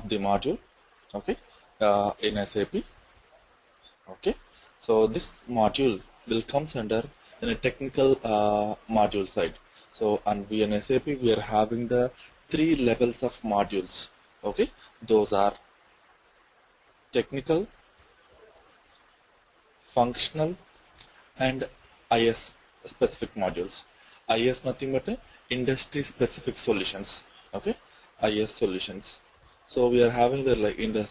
the module, okay, in SAP. Okay, so this module will comes under in a technical module side. So and we in SAP we are having the 3 levels of modules. Okay, those are technical, functional, and IS specific modules. IS nothing but industry specific solutions. Okay, IS solutions. So we are having the like in the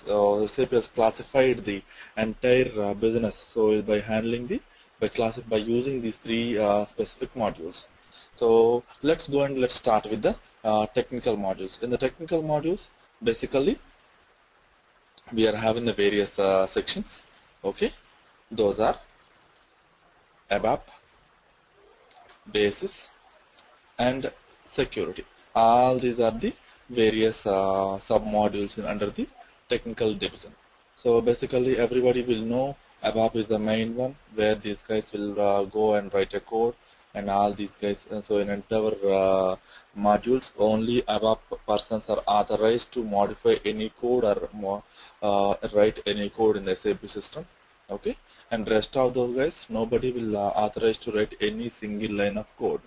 SAP has classified the entire business. So by handling the by using these 3 specific modules. So let's go and let's start with the technical modules. In the technical modules, basically we are having the various sections. Okay, those are ABAP, basis, and security. All these are the various sub-modules under the technical division. So basically everybody will know ABAP is the main one where these guys will go and write a code, and all these guys, and so in entire modules only ABAP persons are authorized to modify any code or write any code in the SAP system. Okay, and rest of those guys nobody will authorized to write any single line of code.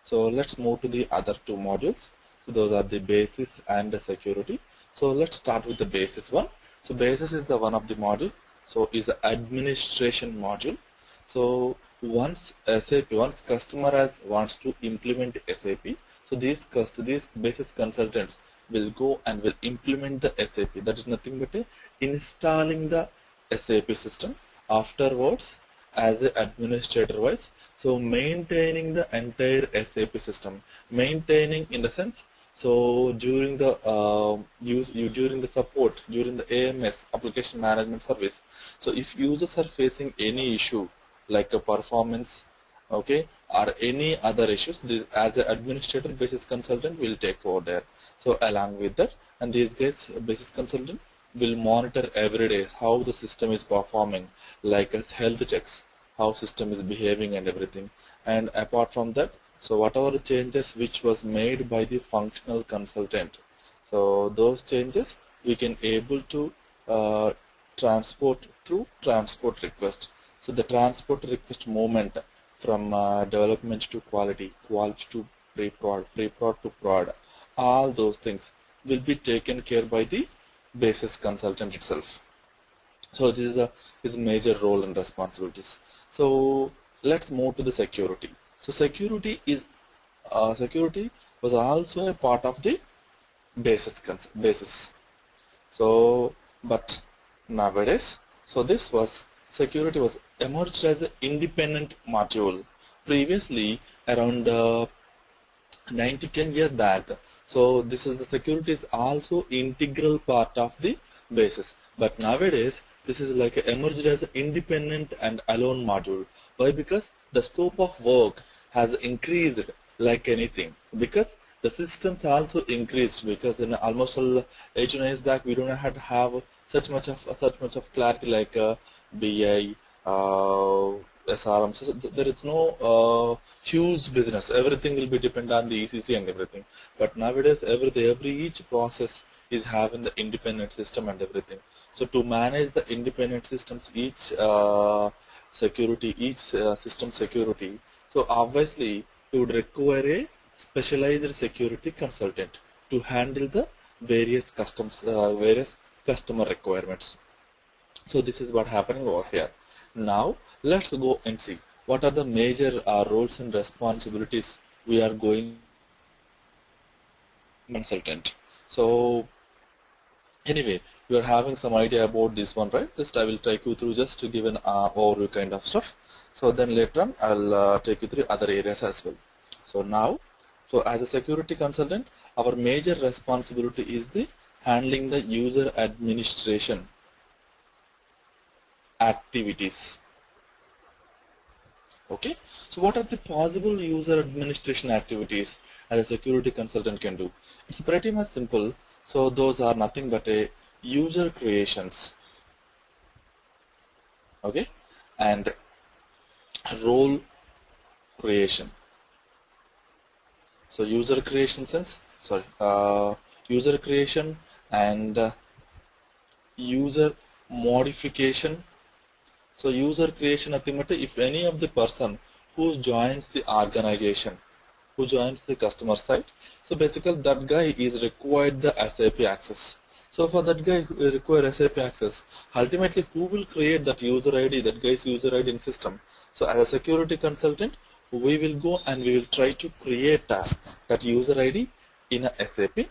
So let's move to the other 2 modules. So those are the basis and the security. So let's start with the basis one. So basis is the one of the module. So is the administration module. So once customer wants to implement SAP, so these basis consultants will go and will implement the SAP. That is nothing but installing the SAP system. Afterwards, as an administrator wise, so maintaining the entire SAP system, maintaining in the sense, so during the during the support, during the AMS application management service, so if users are facing any issue like a performance, okay, or any other issues, this as an administrator basis consultant will take over there. So along with that, and these guys basis consultant will monitor every day how the system is performing, like as health checks, how system is behaving and everything. And apart from that, so whatever the changes which was made by the functional consultant, so those changes we can able to transport through transport request. So the transport request movement from development to quality, quality to pre-prod, pre-prod to prod, all those things will be taken care by the basis consultant itself. So this is a major role and responsibilities. So let's move to the security. So security was also a part of the basis. So but nowadays, so security was emerged as an independent module. Previously, around 9 to 10 years back, so this is the security is also integral part of the basis. But nowadays, this is like emerged as an independent and alone module. Why? Because the scope of work has increased like anything. Because the systems also increased, because in almost all 8 years back we don't have to have such much of clarity like BI, SRM. So there is no huge business. Everything will be dependent on the ECC and everything. But nowadays, each process is having the independent system and everything. So to manage the independent systems, each system security, so obviously you would require a specialized security consultant to handle the various customer requirements. So this is what happening over here. Now let's go and see what are the major roles and responsibilities we are going consultant. So anyway, you are having some idea about this one, right? Just I will take you through just to give an overview kind of stuff. So then later on I'll take you through other areas as well. So now, so as a security consultant, our major responsibility is the handling the user administration activities. Okay, so what are the possible user administration activities as a security consultant can do? It's pretty much simple. So those are nothing but a user creations, okay, and role creation. So user creation and user modification. So user creation nothing but if any of the person who joins the organization, who joins the customer site, so basically that guy is required the SAP access. So for that guy who require SAP access, ultimately who will create that user ID, that guy's user ID in system? So as a security consultant, we will go and we will try to create that user ID in a SAP.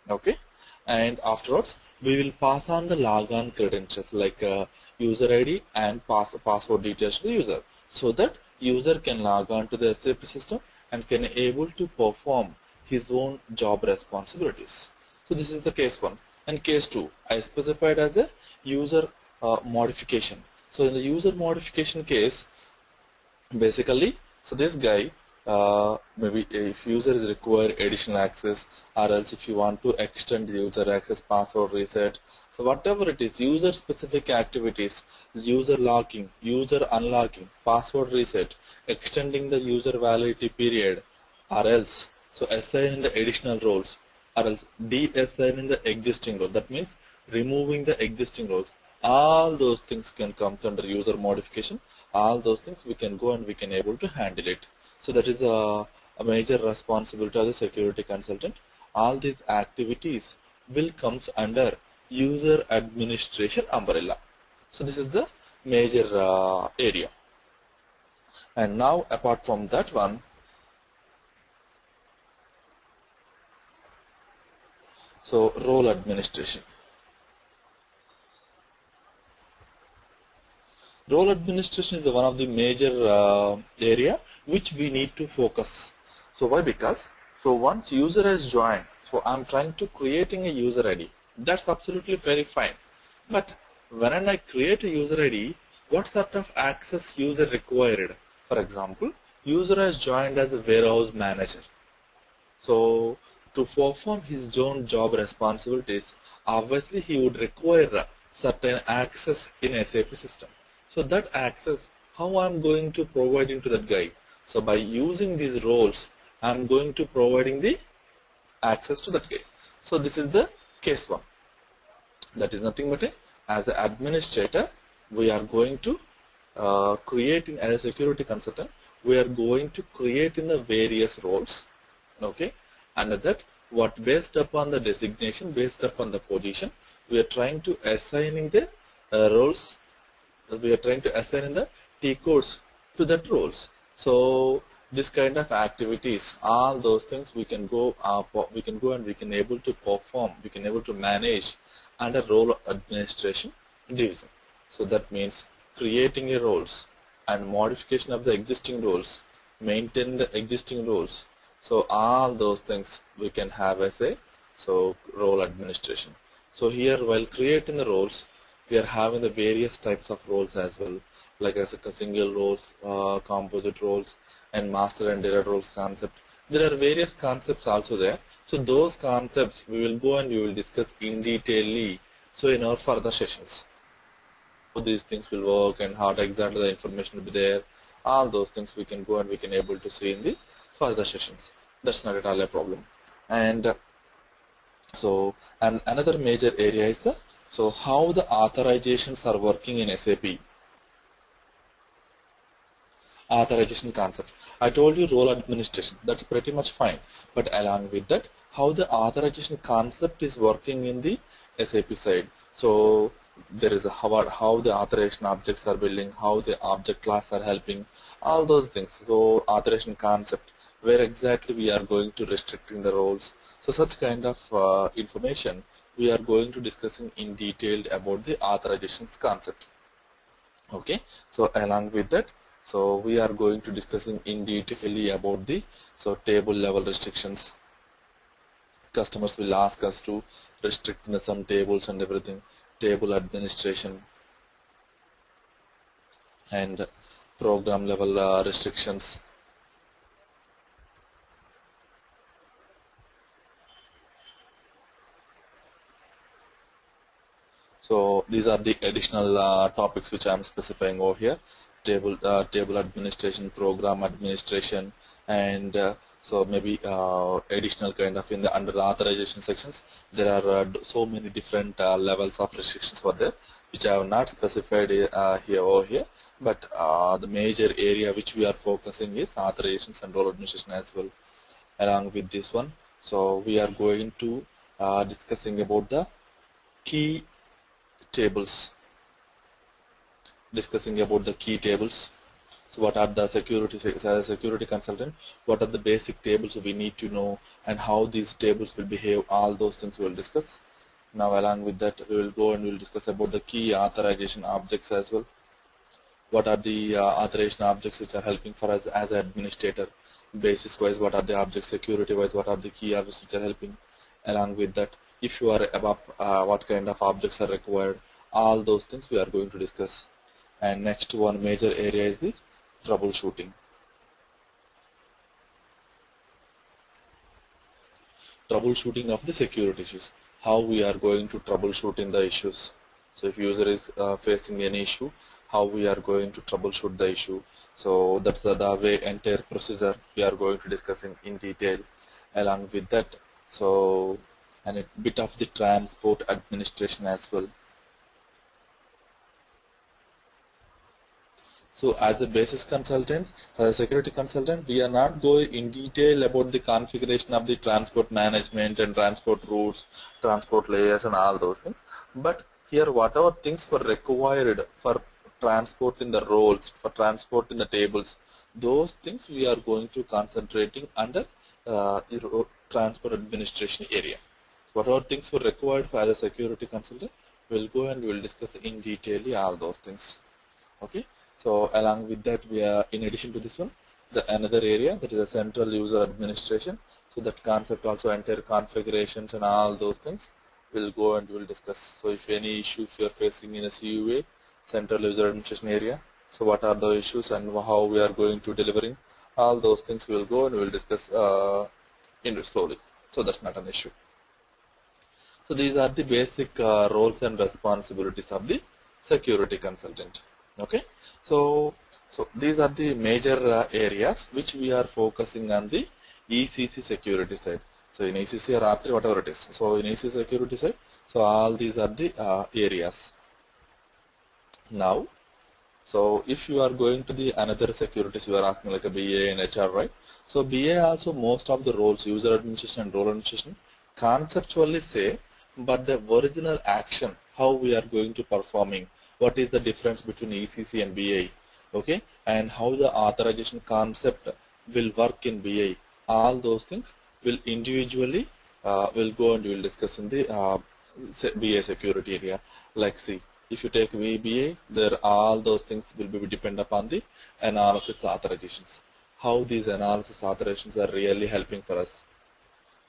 Okay, and afterwards we will pass on the logon credentials like user ID and password details to the user, so that user can log on to the SAP system and can able to perform his own job responsibilities. So this is the case 1. And case 2 I specified as a user modification. So in the user modification case, basically, so this guy, maybe if user is require additional access, or else if you want to extend the user access, password reset, so whatever it is, user specific activities, user locking, user unlocking, password reset, extending the user validity period, or else so assigning the additional roles, or else de-assigning the existing role, that means removing the existing roles. All those things can come under user modification. All those things we can go and we can able to handle it. So that is a major responsibility of the security consultant. All these activities will comes under user administration umbrella. So this is the major area. And now apart from that one, so role administration. Role administration is one of the major area which we need to focus. So why? Because so once user has joined, so I'm trying to creating a user ID. That's absolutely very fine. But when I create a user ID, what sort of access user required? For example, user has joined as a warehouse manager. So to perform his own job responsibilities, obviously he would require certain access in SAP system. So that access, how I'm going to providing to that guy? So by using these roles, I'm going to providing the access to that guy. So this is the case 1. That is nothing but as an administrator, we are going to create as a security consultant, we are going to create in the various roles. Okay, under that, what based upon the designation, based upon the position, we are trying to assigning the roles. We are trying to assign the T codes to that roles. So this kind of activities, all those things we can go and we can able to perform, we can able to manage under role administration division. So that means creating a roles and modification of the existing roles, maintain the existing roles. So all those things we can have as a role administration. So here while creating the roles, we are having the various types of roles as well, like as a single roles, composite roles, and master and data roles concept. There are various concepts also there. So those concepts we will go and we will discuss in detail. So in our further sessions, how these things will work and how exactly the information will be there. All those things we can go and we can able to see in the further sessions. That's not at all a problem. And and another major area is the how the authorizations are working in SAP. Authorization concept. I told you role administration. That's pretty much fine. But along with that, how the authorization concept is working in the SAP side. So there is a how the authorization objects are building, how the object class are helping, all those things. So authorization concept, where exactly we are going to restricting the roles. So such kind of information we are going to discussing in detail about the authorizations concept. Okay. So along with that, so we are going to discussing in detail about the table level restrictions. Customers will ask us to restrict some tables and everything, table administration and program level restrictions. So these are the additional topics which I am specifying over here. table administration, program administration, and so maybe additional kind of in the under the authorization sections. There are so many different levels of restrictions for there, which I have not specified here over here. But the major area which we are focusing is authorizations and role administration as well. Along with this one, so we are going to discussing about the key tables. Discussing about the key tables. So what are the security, as a security consultant, what are the basic tables we need to know and how these tables will behave, all those things we will discuss. Now along with that, we will go and we will discuss about the key authorization objects as well. What are the authorization objects which are helping for us as an administrator, basis wise, what are the objects, security wise, what are the key objects which are helping. Along with that, if you are above, what kind of objects are required, all those things we are going to discuss. And next one major area is the troubleshooting. Troubleshooting of the security issues. How we are going to troubleshoot in the issues. So if user is facing any issue, how we are going to troubleshoot the issue. So that's the way entire procedure we are going to discuss in detail. Along with that, so and a bit of the transport administration as well. So as a basis consultant, as a security consultant, we are not going in detail about the configuration of the transport management and transport routes, transport layers and all those things. But here whatever things were required for transport in the roles, for transport in the tables, those things we are going to concentrating under the transport administration area. Whatever things were required for as a security consultant, we'll go and we'll discuss in detail all those things. Okay. So along with that, we are, in addition to this one, another area that is a central user administration. So that concept also entire configurations and all those things we'll go and we'll discuss. So if any issues you are facing in a CUA, central user administration area, so what are the issues and how we are going to delivering, all those things we'll go and we'll discuss in slowly. So that's not an issue. So these are the basic roles and responsibilities of the security consultant. Okay, so these are the major areas which we are focusing on the ECC security side. So in ECC or R3, whatever it is. So in ECC security side, so all these are the areas. Now, so if you are going to the another securities, you are asking like a BA and HR, right? So BA also most of the roles, user administration and role administration, conceptually say, but the original action, how we are going to performing. What is the difference between ECC and BA, okay, and how the authorization concept will work in BA. All those things will individually will go and we will discuss in the BA security area. Like see, if you take VBA, there all those things will be depend upon the analysis authorizations. How these analysis authorizations are really helping for us,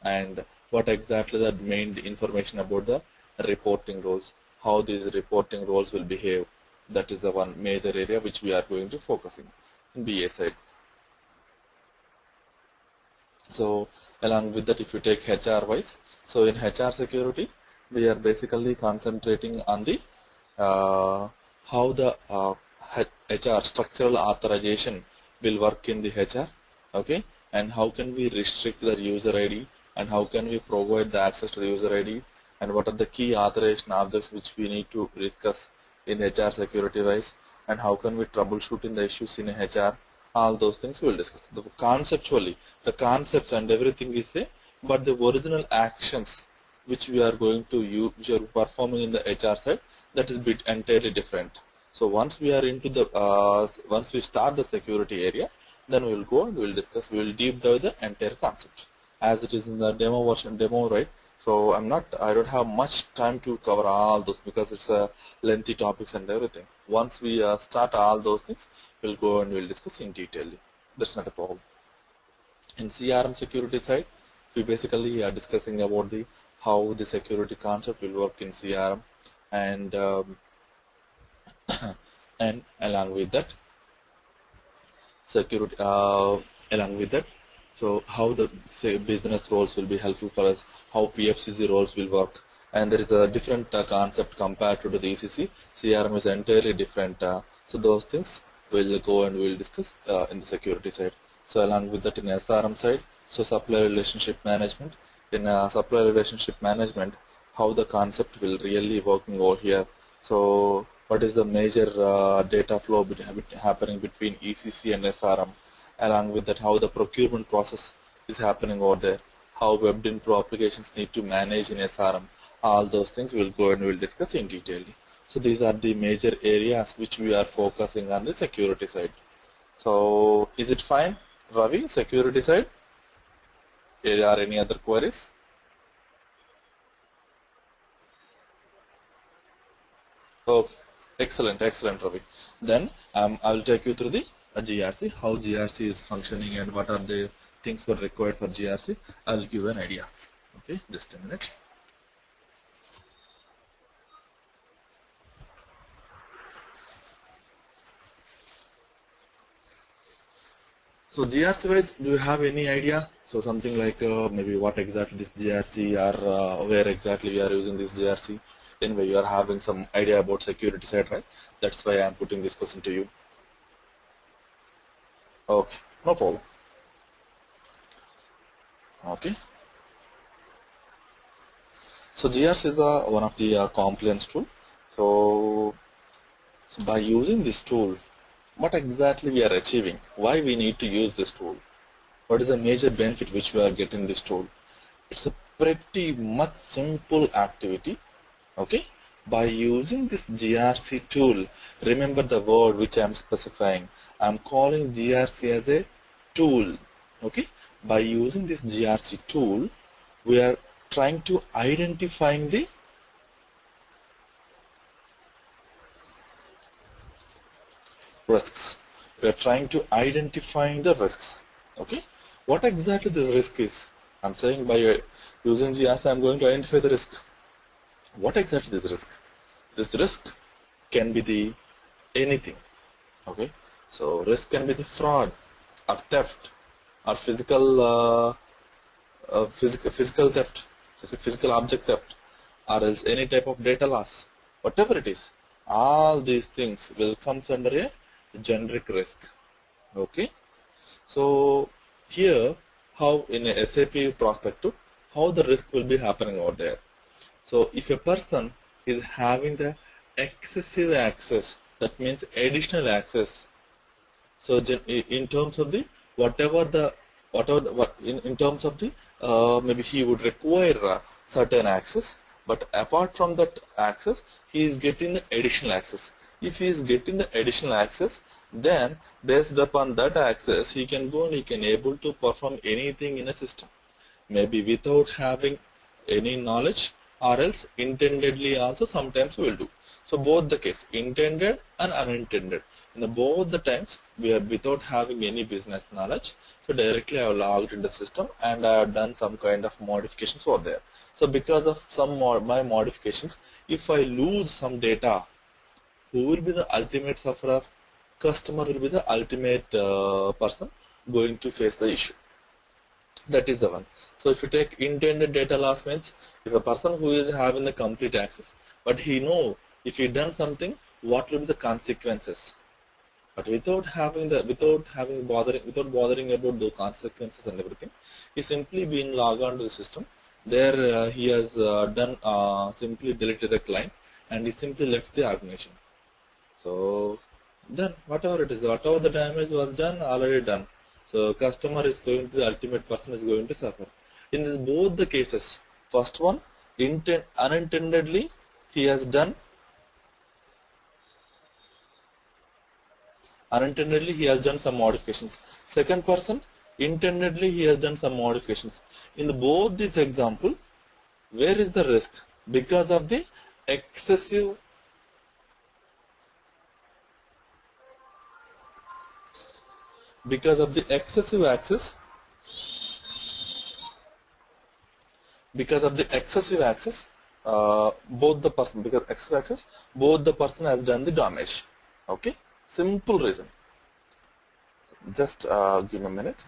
and what exactly the main information about the reporting roles. How these reporting roles will behave. That is the one major area which we are going to focus in BA side. So along with that, if you take HR wise, so in HR security, we are basically concentrating on the how the HR structural authorization will work in the HR, okay, and how can we restrict the user ID and how can we provide the access to the user ID, and what are the key authorization objects which we need to discuss in HR security wise, and how can we troubleshoot in the issues in HR. All those things we will discuss. Conceptually, the concepts and everything is same, but the original actions which we are going to use, which are performing in the HR side, that is bit entirely different. So once we are into the, once we start the security area, then we will go and we will discuss, we will deep dive the entire concept as it is in the demo version, right? So I don't have much time to cover all those because it's a lengthy topics and everything. Once we start all those things, we'll go and we'll discuss in detail. That's not a problem. In CRM security side, we basically are discussing about the how the security concept will work in CRM, and and along with that, security along with that. So how the business roles will be helpful for us, how PFCC roles will work, and there is a different concept compared to the ECC. CRM is entirely different. So those things we'll go and we'll discuss in the security side. So along with that, in SRM side, so supply relationship management. In supply relationship management, how the concept will really working over here. So what is the major data flow happening between ECC and SRM? Along with that, how the procurement process is happening over there, how Web Pro applications need to manage in SRM. All those things we'll go and we'll discuss in detail. So these are the major areas which we are focusing on the security side. So is it fine, Ravi, security side? Are there any other queries? Oh, excellent, excellent, Ravi. Then I will take you through the GRC, how GRC is functioning and what are the things were required for GRC. I will give you an idea. Okay, just a minute. So GRC wise, do you have any idea? So something like maybe what exactly this GRC or where exactly we are using this GRC? Anyway, you are having some idea about security side, right? That's why I am putting this question to you. Okay, no problem. Okay. So GRC is one of the compliance tool. So by using this tool, what exactly we are achieving? Why we need to use this tool? What is the major benefit which we are getting this tool? It's a pretty much simple activity. Okay. By using this GRC tool, remember the word which I am specifying. I am calling GRC as a tool. Okay. By using this GRC tool, we are trying to identifying the risks. We are trying to identifying the risks. Okay. What exactly the risk is? I'm saying by using GRC, I'm going to identify the risk. What exactly is risk? This risk can be the anything. Okay. So risk can be the fraud or theft or physical theft, okay, physical object theft, or else any type of data loss, whatever it is. All these things will come under a generic risk. Okay. So here, how in a SAP perspective, how the risk will be happening over there. So if a person is having the excessive access, that means additional access. So in terms of the in terms of the maybe he would require certain access, but apart from that access, he is getting the additional access. If he is getting the additional access, then based upon that access, he can go and he can able to perform anything in a system, maybe without having any knowledge, or else intendedly also sometimes we will do. So both the case, intended and unintended. In the both the times, we are without having any business knowledge. So directly I have logged in the system and I have done some kind of modifications over there. So because of some my modifications, if I lose some data, who will be the ultimate sufferer? Customer will be the ultimate person going to face the issue. That is the one. So if you take intended data loss means if a person who is having the complete access, but he know if he done something, what will be the consequences. But without bothering about the consequences and everything, he simply been logged on to the system. There he has done simply deleted the client and he simply left the organization. So then whatever it is, whatever the damage was done, already done. So customer is going to, the ultimate person is going to suffer. In this, both the cases, first one, unintendedly he has done, some modifications. Second person, intendedly he has done some modifications. In both this example, where is the risk? Because of the excessive access, both the person, because excessive access, both the person has done the damage. Okay, simple reason. Just give me a minute.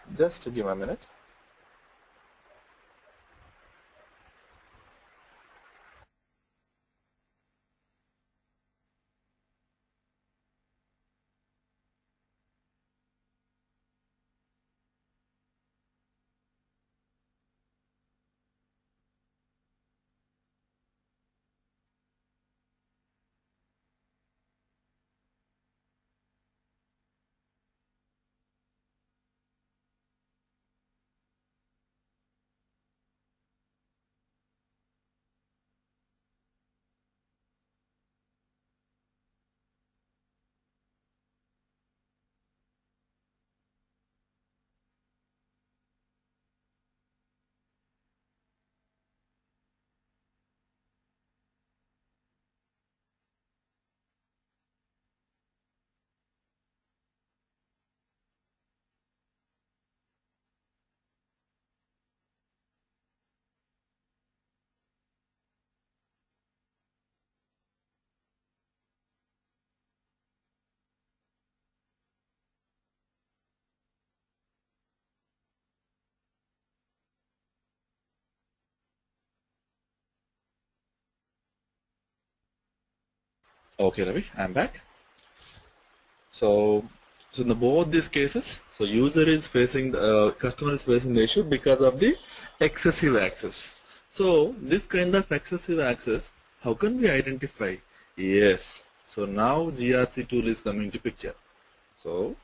Okay, Ravi, I'm back. So in both these cases, so user is facing the customer is facing the issue because of the excessive access. So this kind of excessive access, how can we identify? Yes. So now GRC tool is coming to picture. So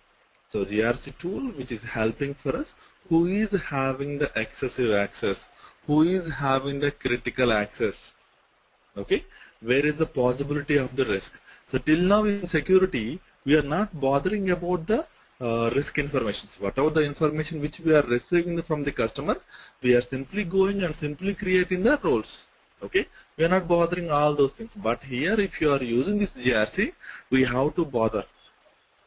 GRC tool which is helping for us, who is having the excessive access, who is having the critical access. Okay, where is the possibility of the risk? So till now in security, we are not bothering about the risk information. Whatever the information which we are receiving from the customer, we are simply going and simply creating the roles. Okay, we are not bothering all those things. But here, if you are using this GRC, we have to bother.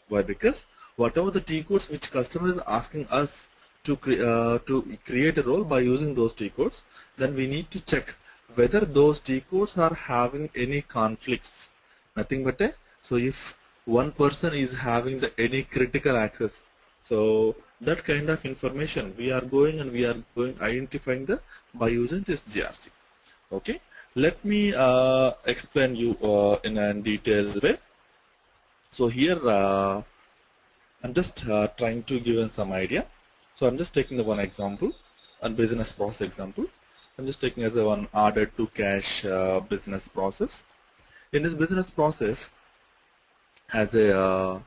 Why? Because whatever the T codes which customer is asking us to create a role by using those T codes, then we need to check whether those T codes are having any conflicts. Nothing but so if one person is having any critical access, so that kind of information we are going identifying by using this GRC. Okay, let me explain you in a detailed way. So here I'm just trying to give some idea. So I'm just taking the one example, a business process example. I'm just taking as a one order to cash business process. In this business process, as a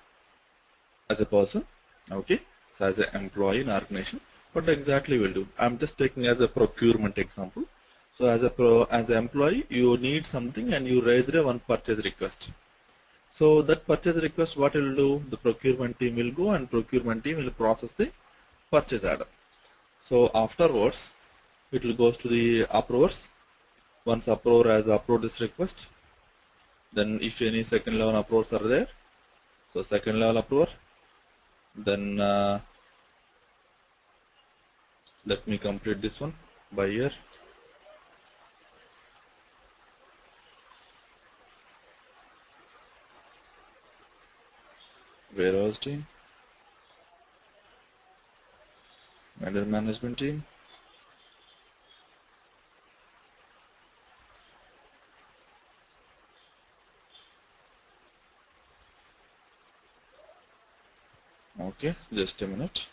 person, okay, so as an employee in organization, what exactly will do? I'm just taking as a procurement example. So as an employee, you need something and you raised a one purchase request. So that purchase request, what it will do? The procurement team will go and procurement team will process the purchase order. So afterwards, it will go to the approvers. Once approver has approved this request, then if any second level approvers are there, so second level approver, then let me complete this one by year. Warehouse team, vendor management team, okay, just a minute.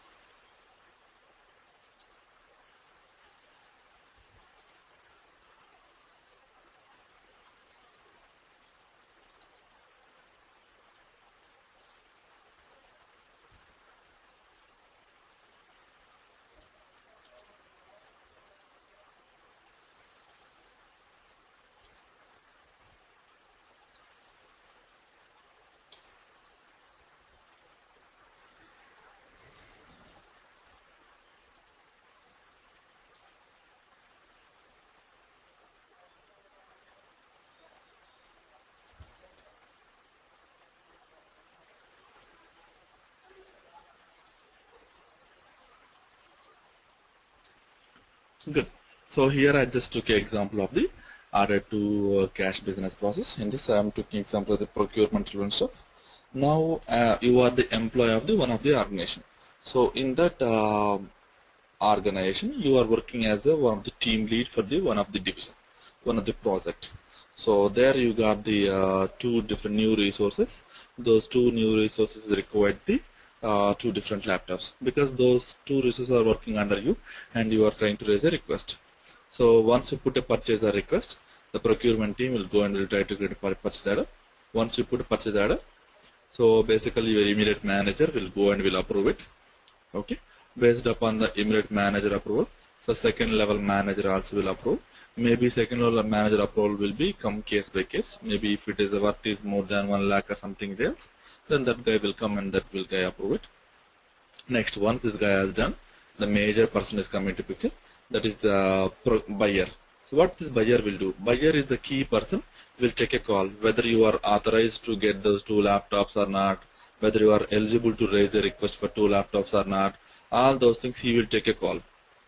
Good. So here I just took an example of the order to cash business process. In this I am taking example of the procurement and stuff. Now you are the employee of one of the organization. So in that organization, you are working as one of the team lead for one of the division, one of the project. So there you got the two different new resources. Those two new resources required the two different laptops, because those two resources are working under you and you are trying to raise a request. So once you put a purchase request, the procurement team will go and will try to get a purchase order. Once you put a purchase order, so basically your immediate manager will go and will approve it. Okay, based upon the immediate manager approval, so second level manager also will approve. Maybe second level manager approval will be come case by case. Maybe if it is worth is more than 1 lakh or something else, then that guy will come and that will guy approve it. Next, once this guy has done, the major person is coming to picture. That is the buyer. So what this buyer will do? Buyer is the key person. Will take a call whether you are authorized to get those two laptops or not, whether you are eligible to raise a request for two laptops or not. All those things he will take a call.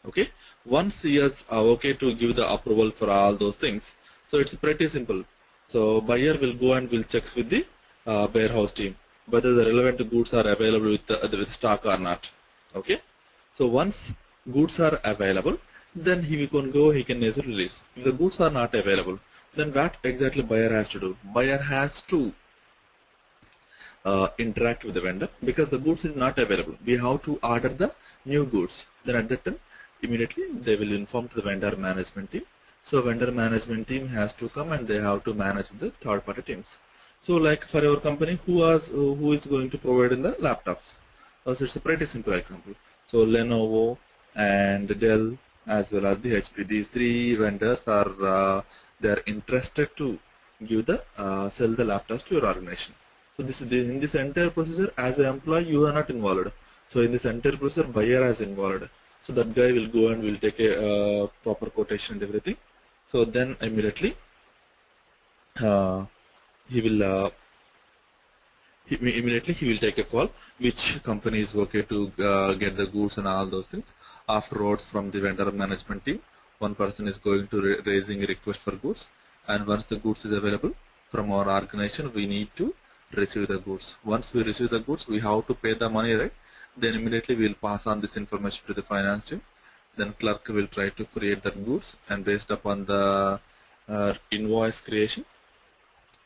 Okay. Once he is okay to give the approval for all those things, so it's pretty simple. So buyer will go and will check with the warehouse team whether the relevant goods are available with stock or not. Okay. So once goods are available, then he can go, he can raise a release. If the goods are not available, then what exactly buyer has to do? Buyer has to interact with the vendor because the goods is not available. We have to order the new goods. Then at that time, immediately they will inform to the vendor management team. So vendor management team has to come and they have to manage the third party teams. So like for your company, who is going to provide in the laptops? So it's a pretty simple example. So Lenovo and Dell as well as the HP. These three vendors are they are interested to give the sell the laptops to your organization. So this is in this entire procedure, as an employee, you are not involved. So in this entire procedure, buyer is involved. So that guy will go and will take a proper quotation and everything. So then immediately he will take a call which company is okay to get the goods and all those things. Afterwards, from the vendor management team, one person is going to raising a request for goods, and once the goods is available from our organization, we need to receive the goods. Once we receive the goods, we have to pay the money, right? Then immediately we will pass on this information to the finance team. Then clerk will try to create the goods, and based upon the invoice creation,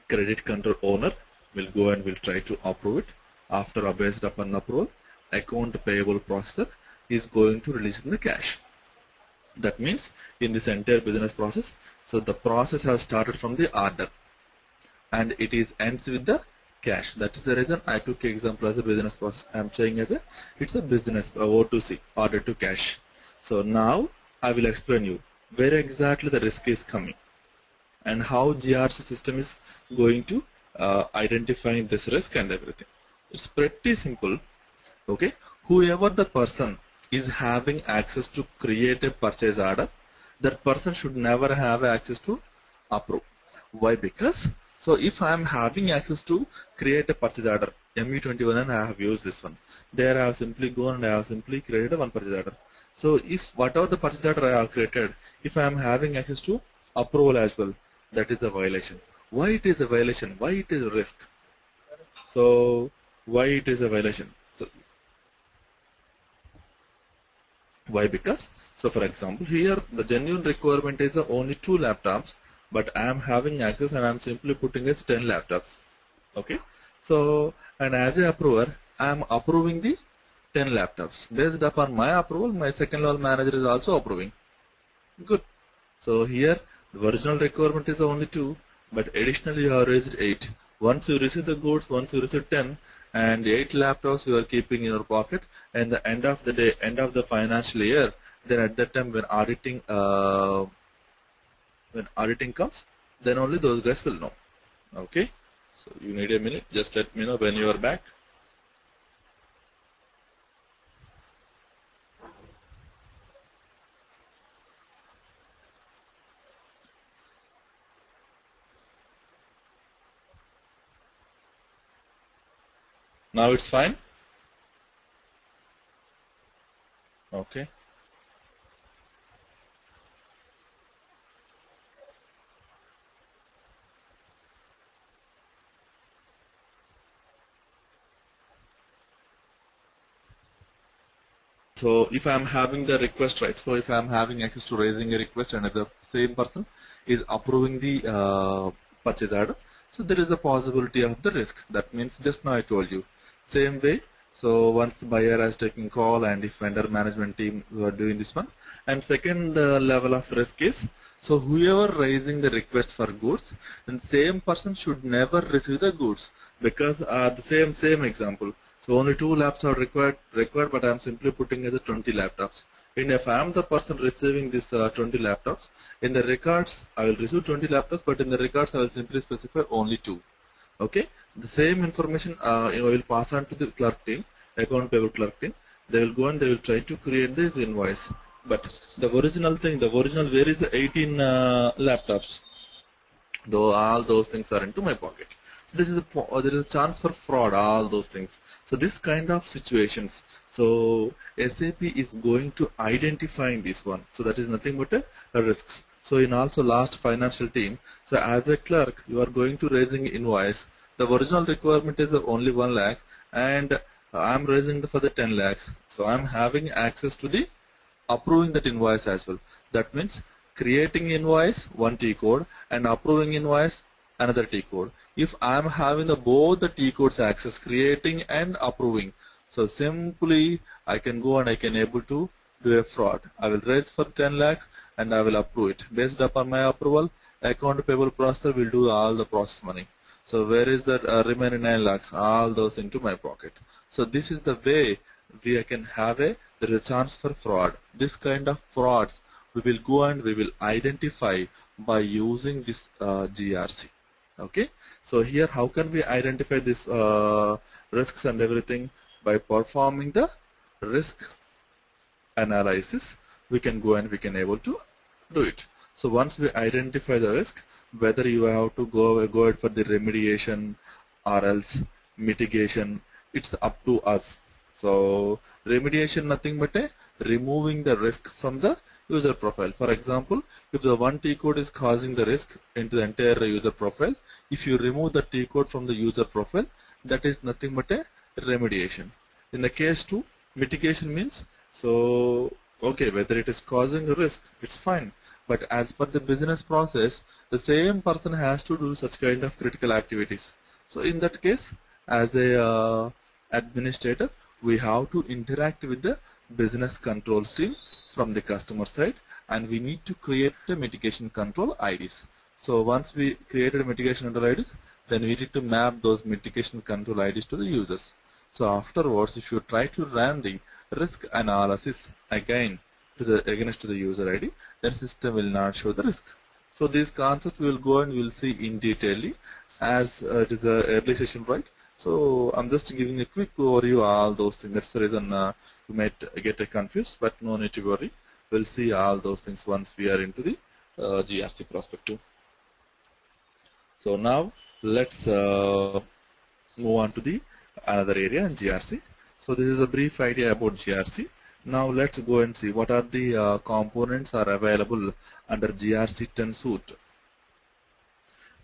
credit control owner will go and will try to approve it. After based upon approval, account payable processor is going to release in the cash. That means in this entire business process, so the process has started from the order and it is ends with the cash. That is the reason I took example as a business process. I am saying as it's a business O2C, order to cash. So now I will explain you where exactly the risk is coming and how GRC system is going to identifying this risk and everything. It's pretty simple. Okay, whoever the person is having access to create a purchase order, that person should never have access to approve. Why? Because so if I am having access to create a purchase order, ME21, and I have used this one, there I have simply gone and I have simply created one purchase order. So if whatever the purchase order I have created, if I am having access to approval as well, that is a violation. Why it is a violation? Why it is a risk? So why it is a violation? So why? Because so for example here the genuine requirement is only 2 laptops, but I am having access and I am simply putting it 10 laptops. Okay, so and as a approver I am approving the 10 laptops. Based upon my approval, my second level manager is also approving. Good. So here the original requirement is only 2, but additionally you have raised 8. Once you receive the goods, once you receive 10 and 8 laptops you are keeping in your pocket, and the end of the day, end of the financial year, then at that time when auditing comes, then only those guys will know. Okay, so you need a minute, just let me know when you are back. Now it's fine. Okay. So if I am having the request, right, so if I am having access to raising a request and the same person is approving the purchase order, so there is a possibility of the risk. That means just now I told you. Same way, so once the buyer has taken call and if vendor management team who are doing this one, and second level of risk is, so whoever raising the request for goods, then same person should never receive the goods, because the same example. So only 2 laps are required, but I am simply putting as a 20 laptops. And if I am the person receiving this 20 laptops, in the records I will receive 20 laptops, but in the records I will simply specify only 2. Okay, the same information will pass on to the clerk team, account payable clerk team. They will go and they will try to create this invoice. But the original thing, where is the 18 laptops? Though all those things are into my pocket. So this is there is a chance for fraud, all those things. So this kind of situations, so SAP is going to identifying this one. So that is nothing but a risks. So in also last financial team, so as a clerk you are going to raising invoice. The original requirement is only 1 lakh and I am raising for the 10 lakhs. So I am having access to the approving that invoice as well. That means creating invoice one T code and approving invoice another T code. If I am having both the T codes access, creating and approving, so simply I can go and I can able to do a fraud. I will raise for 10 lakhs and I will approve it. Based upon my approval, account payable processor will do all the process money. So where is that remaining 9 lakhs? All those into my pocket. So this is the way we can have there is a chance for fraud. This kind of frauds we will go and we will identify by using this GRC. Okay. So here how can we identify this risks and everything? By performing the risk analysis, we can go and we can able to do it. So once we identify the risk, whether you have to go ahead for the remediation or else mitigation, it's up to us. So remediation nothing but removing the risk from the user profile. For example, if the one T code is causing the risk into the entire user profile, if you remove the T code from the user profile, that is nothing but a remediation. In the case 2, mitigation means, so okay, whether it is causing a risk, it's fine, but as per the business process, the same person has to do such kind of critical activities. So in that case, as a administrator, we have to interact with the business controls team from the customer side, and we need to create the mitigation control IDs. So once we created a mitigation control IDs, then we need to map those mitigation control IDs to the users. So afterwards, if you try to run the risk analysis again against the user ID, then system will not show the risk. So these concepts we will go and we will see in detail as it is a early session, right? So I'm just giving a quick overview of all those things. That's the reason you might get confused, but no need to worry. We'll see all those things once we are into the GRC perspective. So now let's move on to the another area in GRC. So this is a brief idea about GRC. Now let's go and see what are the components are available under GRC 10 suite.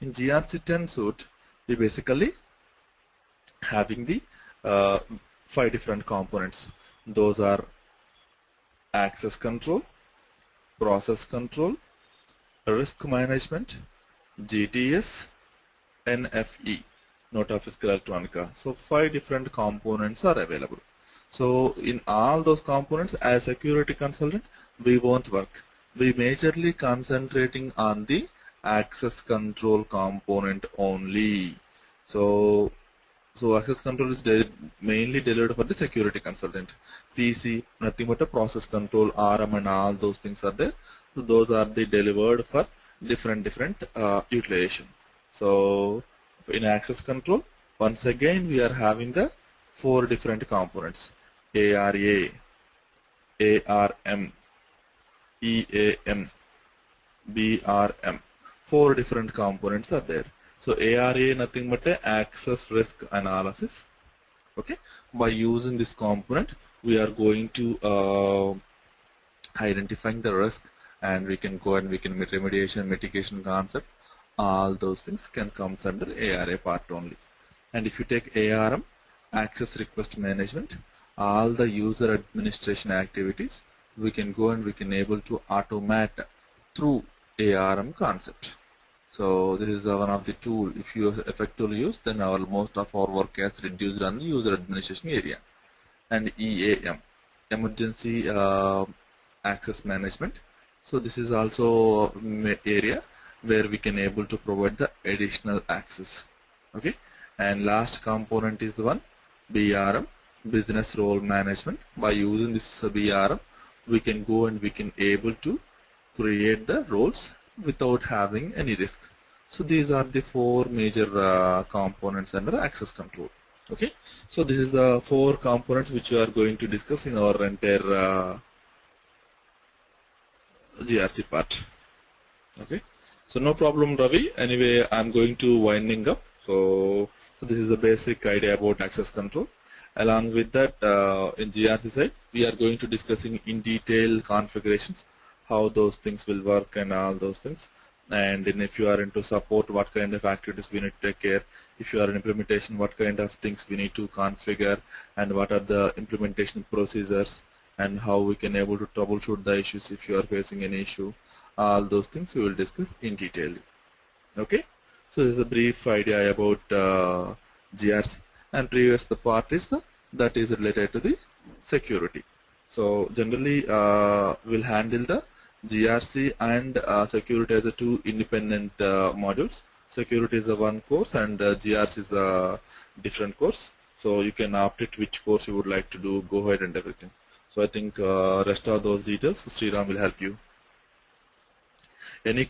In GRC 10 suite, we basically having the 5 different components. Those are access control, process control, risk management, GTS, NFE, Note of Fiscal Electronica. So 5 different components are available. So in all those components, as security consultant, we won't work. We majorly concentrating on the access control component only. So access control is mainly delivered for the security consultant. PC, nothing but a process control, RM and all those things are there. So those are the delivered for different utilization. So in access control, once again we are having the 4 different components: ARA, ARM, EAM, BRM. 4 different components are there. So ARA nothing but a access risk analysis. Okay, by using this component, we are going to identifying the risk, and we can go and we can remediation, mitigation concept. All those things can come under ARA part only. And if you take ARM, access request management, all the user administration activities, we can go and we can able to automate through ARM concept. So this is one of the tool. If you effectively use, then most of our work has reduced on the user administration area. And EAM, emergency access management. So this is also area where we can able to provide the additional access. Okay, and last component is the one BRM, business role management. By using this BRM, we can go and we can able to create the roles without having any risk. So these are the 4 major components under access control. Okay, so this is the 4 components which we are going to discuss in our entire GRC part. Okay, so no problem, Ravi. Anyway, I'm going to winding up. So this is a basic idea about access control. Along with that, in GRC side, we are going to discussing in detail configurations, how those things will work and all those things. And then if you are into support, what kind of activities we need to take care. If you are in implementation, what kind of things we need to configure, and what are the implementation procedures, and how we can able to troubleshoot the issues if you are facing any issue. All those things we will discuss in detail. Okay, so this is a brief idea about GRC, and previous the part is that is related to the security. So generally we'll handle the GRC and security as a two independent modules. Security is a one course and GRC is a different course. So you can opt it which course you would like to do, go ahead and everything. So I think rest of those details Sriram will help you. Any